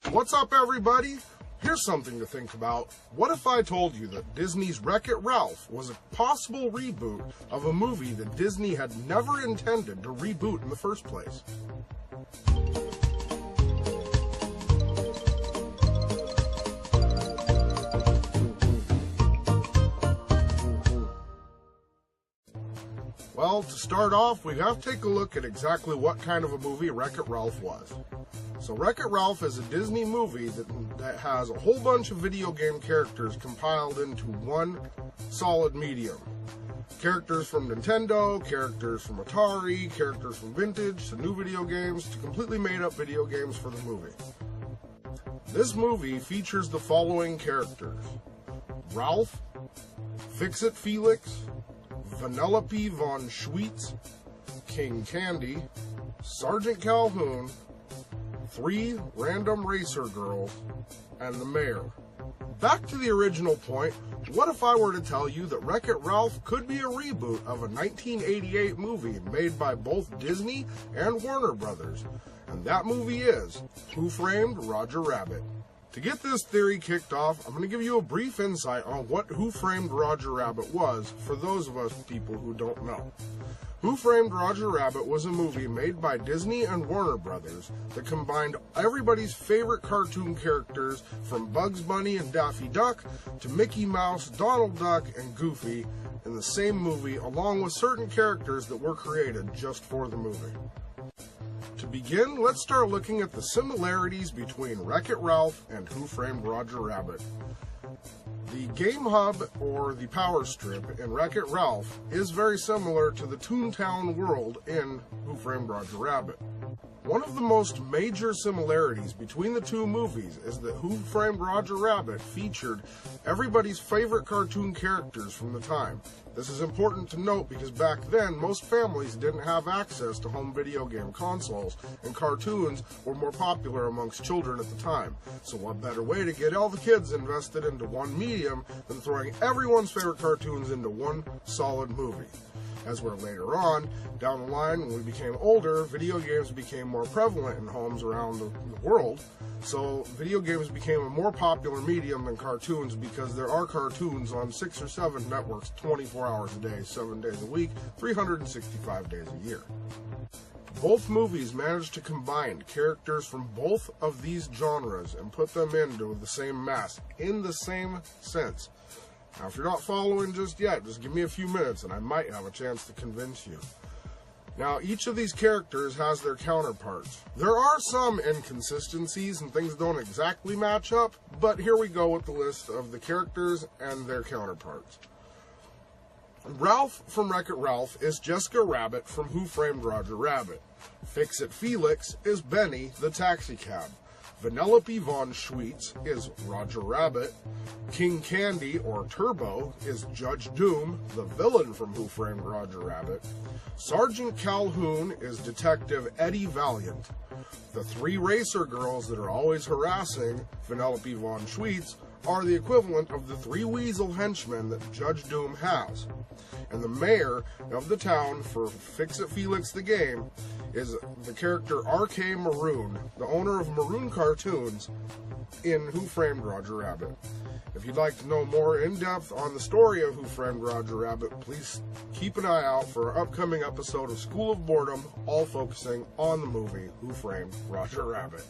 What's up, everybody? Here's something to think about. What if I told you that Disney's Wreck-It Ralph was a possible reboot of a movie that Disney had never intended to reboot in the first place? Well, to start off, we have to take a look at exactly what kind of a movie Wreck-It Ralph was. So Wreck-It Ralph is a Disney movie that has a whole bunch of video game characters compiled into one solid medium. Characters from Nintendo, characters from Atari, characters from vintage to new video games to completely made up video games for the movie. This movie features the following characters: Ralph, Fix-It Felix, Vanellope von Schweetz, King Candy, Sergeant Calhoun, 3 random racer girls, and the mayor. Back to the original point, what if I were to tell you that Wreck-It Ralph could be a reboot of a 1988 movie made by both Disney and Warner Brothers, and that movie is Who Framed Roger Rabbit? To get this theory kicked off, I'm going to give you a brief insight on what Who Framed Roger Rabbit was for those of us people who don't know. Who Framed Roger Rabbit was a movie made by Disney and Warner Brothers that combined everybody's favorite cartoon characters from Bugs Bunny and Daffy Duck to Mickey Mouse, Donald Duck, and Goofy in the same movie, along with certain characters that were created just for the movie. To begin, let's start looking at the similarities between Wreck-It Ralph and Who Framed Roger Rabbit. The game hub, or the power strip, in Wreck-It Ralph is very similar to the Toontown world in Who Framed Roger Rabbit. One of the most major similarities between the two movies is that Who Framed Roger Rabbit featured everybody's favorite cartoon characters from the time. This is important to note because back then, most families didn't have access to home video game consoles, and cartoons were more popular amongst children at the time. So what better way to get all the kids invested into one medium than throwing everyone's favorite cartoons into one solid movie? As we're later on, down the line, when we became older, video games became more prevalent in homes around the world. So video games became a more popular medium than cartoons because there are cartoons on 6 or 7 networks 24 hours a day, 7 days a week, 365 days a year. Both movies managed to combine characters from both of these genres and put them into the same mass, in the same sense. Now, if you're not following just yet, just give me a few minutes and I might have a chance to convince you. Now, each of these characters has their counterparts. There are some inconsistencies and things don't exactly match up, but here we go with the list of the characters and their counterparts. Ralph from Wreck-It Ralph is Jessica Rabbit from Who Framed Roger Rabbit. Fix-It Felix is Benny the taxicab. Vanellope von Schweetz is Roger Rabbit. King Candy, or Turbo, is Judge Doom, the villain from Who Framed Roger Rabbit. Sergeant Calhoun is Detective Eddie Valiant. The 3 racer girls that are always harassing Vanellope von Schweetz are the equivalent of the 3 weasel henchmen that Judge Doom has. And the mayor of the town for Fix-It Felix the game is the character R.K. Maroon, the owner of Maroon Cartoons in Who Framed Roger Rabbit. If you'd like to know more in depth on the story of Who Framed Roger Rabbit, please keep an eye out for our upcoming episode of School of Boredom, all focusing on the movie Who Framed Roger Rabbit.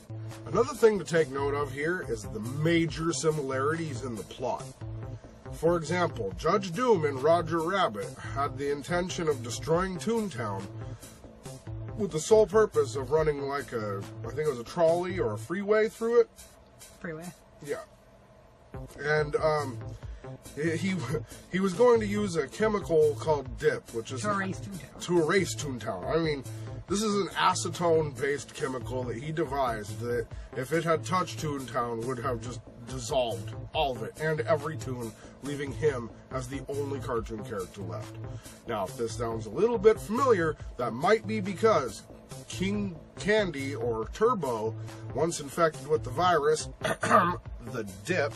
Another thing to take note of here is the major similarities in the plot. For example, Judge Doom in Roger Rabbit had the intention of destroying Toontown with the sole purpose of running like I think it was a trolley or a freeway through it. Freeway. Yeah. And he was going to use a chemical called dip, which is to erase Toontown. To erase Toontown. I mean, this is an acetone-based chemical that he devised that, if it had touched Toontown, would have just dissolved all of it and every toon, leaving him as the only cartoon character left. Now, if this sounds a little bit familiar, that might be because King Candy, or Turbo, once infected with the virus, the dip,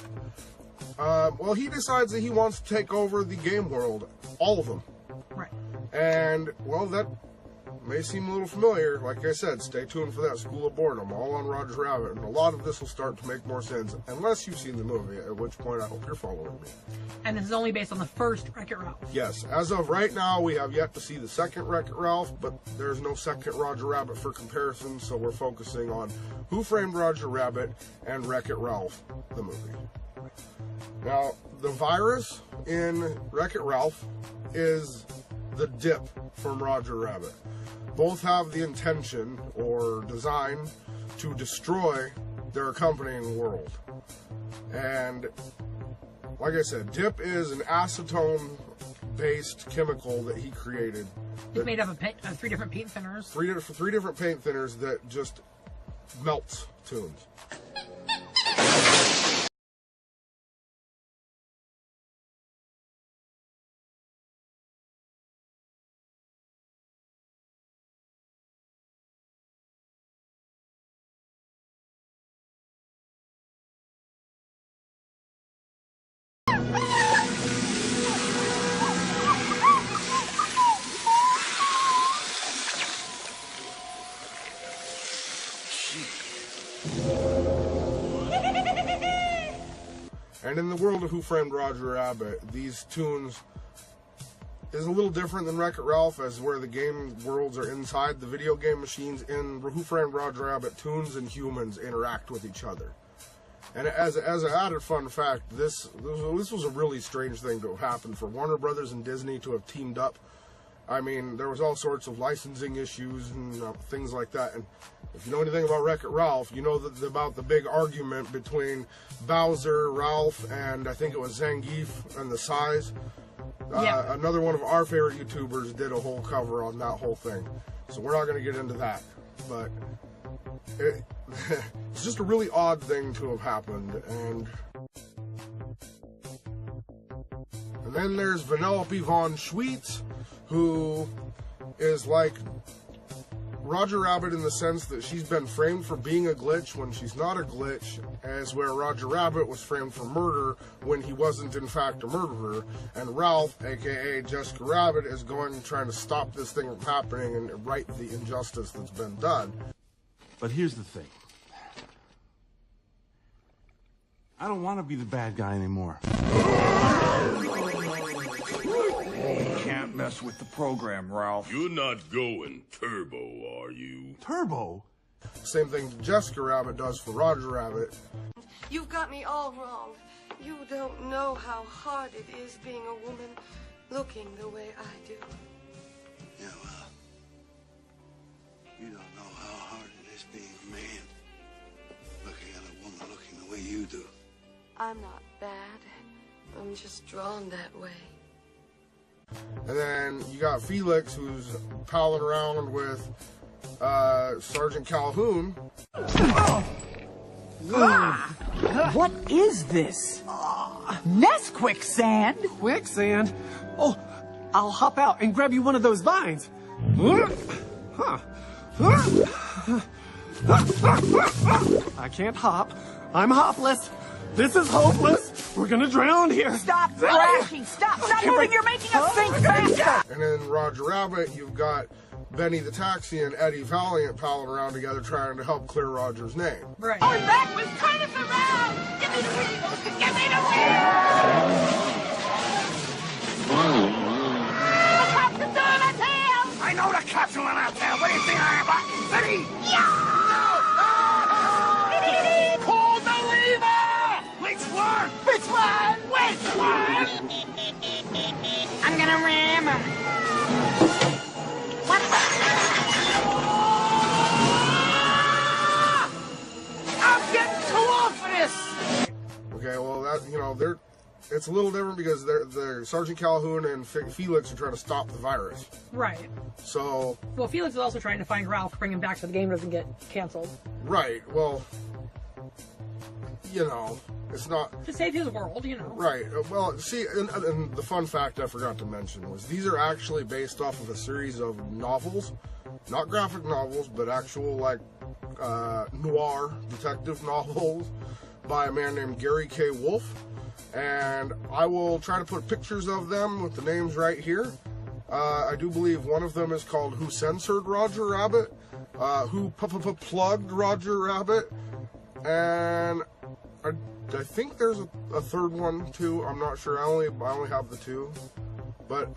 well, he decides that he wants to take over the game world, all of them. Right. And, well, that may seem a little familiar. Like I said, stay tuned for that School of Boredom, all on Roger Rabbit, and a lot of this will start to make more sense, unless you've seen the movie, at which point I hope you're following me. And this is only based on the first Wreck-It Ralph. Yes, as of right now, we have yet to see the second Wreck-It Ralph, but there's no second Roger Rabbit for comparison, so we're focusing on Who Framed Roger Rabbit and Wreck-It Ralph, the movie. Now, the virus in Wreck-It Ralph is the dip from Roger Rabbit. Both have the intention or design to destroy their accompanying world. And like I said, dip is an acetone-based chemical that he created. It's made up of 3 different paint thinners. Three different paint thinners that just melts Toons. And in the world of Who Framed Roger Rabbit, these Toons is a little different than Wreck-It Ralph, as where the game worlds are inside the video game machines. In Who Framed Roger Rabbit, Toons and humans interact with each other. And as an added fun fact, this was a really strange thing to have happened for Warner Brothers and Disney to have teamed up. I mean, there was all sorts of licensing issues and things like that. And if you know anything about Wreck-It Ralph, you know about the big argument between Bowser, Ralph, and I think it was Zangief and the Size. Yeah. Another one of our favorite YouTubers did a whole cover on that whole thing. So we're not going to get into that. But it's just a really odd thing to have happened. And then there's Vanellope von Schweetz, who is like Roger Rabbit in the sense that she's been framed for being a glitch when she's not a glitch, as where Roger Rabbit was framed for murder when he wasn't in fact a murderer. And Ralph, aka Jessica Rabbit, is trying to stop this thing from happening and right the injustice that's been done. But here's the thing. I don't want to be the bad guy anymore. You can't mess with the program, Ralph. You're not going turbo, are you? Turbo? Same thing Jessica Rabbit does for Roger Rabbit. You've got me all wrong. You don't know how hard it is being a woman looking the way I do. Yeah, well, you don't know how hard it is being a man looking at a woman looking the way you do. I'm not bad. I'm just drawn that way. And then you got Felix, who's palling around with Sergeant Calhoun. What is this? Nest quicksand? Quicksand? Oh, I'll hop out and grab you one of those vines. I can't hop. I'm hopless. This is hopeless. We're gonna drown here. Stop crashing. Stop moving. You're making us sink faster. And then Roger Rabbit, you've got Benny the Taxi and Eddie Valiant palling around together trying to help clear Roger's name. Right. Our back was turn us around. Give me the wheel. Give me the wheel. The cops are doing us here. I know the cops are out there. What do you think I am, Rocky City? Yeah. Pull the lever! Which one? Which one? Which one? I'm gonna ram him. What? I'm getting too off of this! Okay, well, it's a little different because they're Sergeant Calhoun and Felix are trying to stop the virus. Right. So. Well, Felix is also trying to find Ralph to bring him back so the game doesn't get canceled. Right. Well, it's not... To save his world, Right. Well, see, and the fun fact I forgot to mention was these are actually based off of a series of novels. Not graphic novels, but actual, noir detective novels by a man named Gary K. Wolfe. And I will try to put pictures of them with the names right here. I do believe one of them is called Who Censored Roger Rabbit, Who Plugged Roger Rabbit, and I think there's a third one too. I'm not sure. I only have the two, but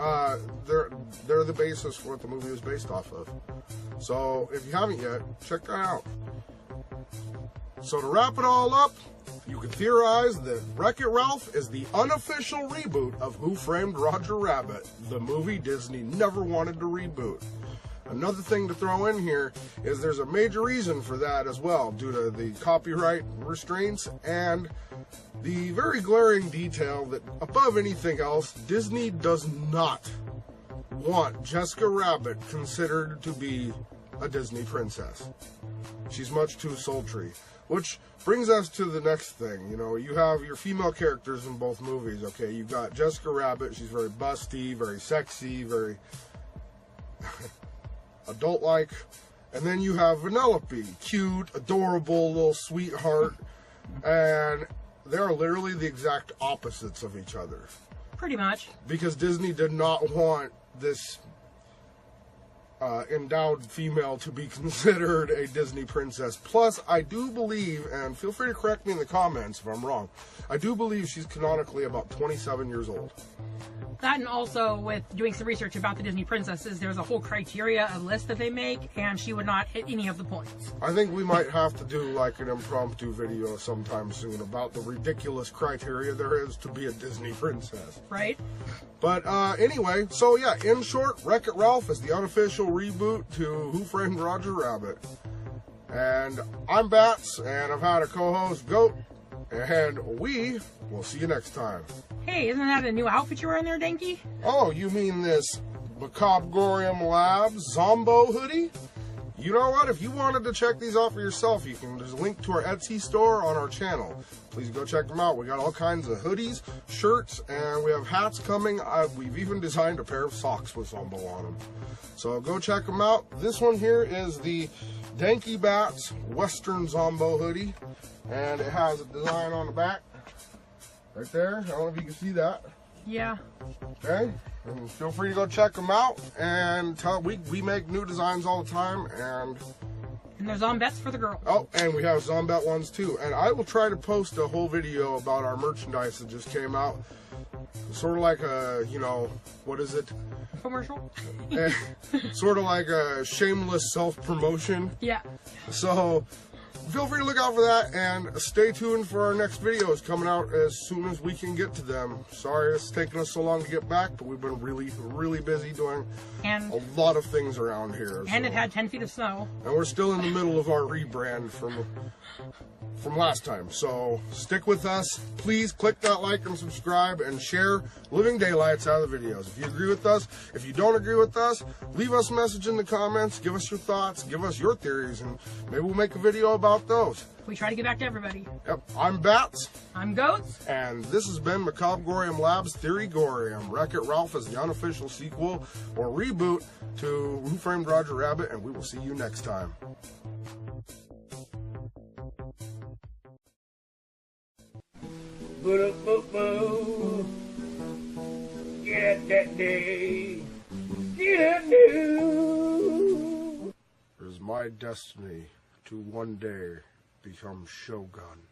they're the basis for what the movie was based off of. So if you haven't yet, check that out. So to wrap it all up, you can theorize that Wreck-It Ralph is the unofficial reboot of Who Framed Roger Rabbit, the movie Disney never wanted to reboot. Another thing to throw in here is there's a major reason for that as well, due to the copyright restraints and the very glaring detail that above anything else, Disney does not want Jessica Rabbit considered to be a Disney princess. She's much too sultry. Which brings us to the next thing. You know, you have your female characters in both movies, okay? You've got Jessica Rabbit, she's very busty, very sexy, very adult-like. And then you have Vanellope, cute, adorable, little sweetheart. And they are literally the exact opposites of each other. Pretty much. Because Disney did not want this endowed female to be considered a Disney princess. Plus, I do believe, and feel free to correct me in the comments if I'm wrong, I do believe she's canonically about 27 years old. That, and also with doing some research about the Disney princesses, there's a whole criteria, a list that they make, and she would not hit any of the points. I think we might have to do like an impromptu video sometime soon about the ridiculous criteria there is to be a Disney princess. Right? But anyway, so yeah, in short, Wreck-It Ralph is the unofficial reboot to Who Framed Roger Rabbit. And I'm Bats, and I've had a co-host, Goat, and we will see you next time. Hey, isn't that a new outfit you're wearing there, Danky? Oh, you mean this Macabre'Gorium Labs Zombo hoodie? You know what? If you wanted to check these out for yourself, you can just link to our Etsy store on our channel. Please go check them out. We got all kinds of hoodies, shirts, and we have hats coming. We've even designed a pair of socks with Zombo on them. So go check them out. This one here is the Danky Bats Western Zombo hoodie, and it has a design on the back right there. I don't know if you can see that. Yeah. Okay, and feel free to go check them out, and we make new designs all the time, and there's Zombettes for the girl. Oh, and we have Zombette ones too, and I will try to post a whole video about our merchandise that just came out, sort of like a, you know, what is it? Commercial? Sort of like a shameless self-promotion. Yeah. So feel free to look out for that, and stay tuned for our next videos coming out as soon as we can get to them. Sorry it's taken us so long to get back, but we've been really, really busy doing a lot of things around here. And it had 10 feet of snow. And we're still in the middle of our rebrand from last time. So stick with us. Please click that like and subscribe and share Living Daylights out of the videos. If you agree with us, if you don't agree with us, leave us a message in the comments, give us your thoughts, give us your theories, and maybe we'll make a video about those. We try to get back to everybody. Yep, I'm Bats. I'm Goats. And this has been Macabre'Gorium Labs Theory-Gorium. Wreck-It Ralph is the unofficial sequel or reboot to Who Framed Roger Rabbit, and we will see you next time. Get that day. Get new. It is my destiny to one day become Shogun.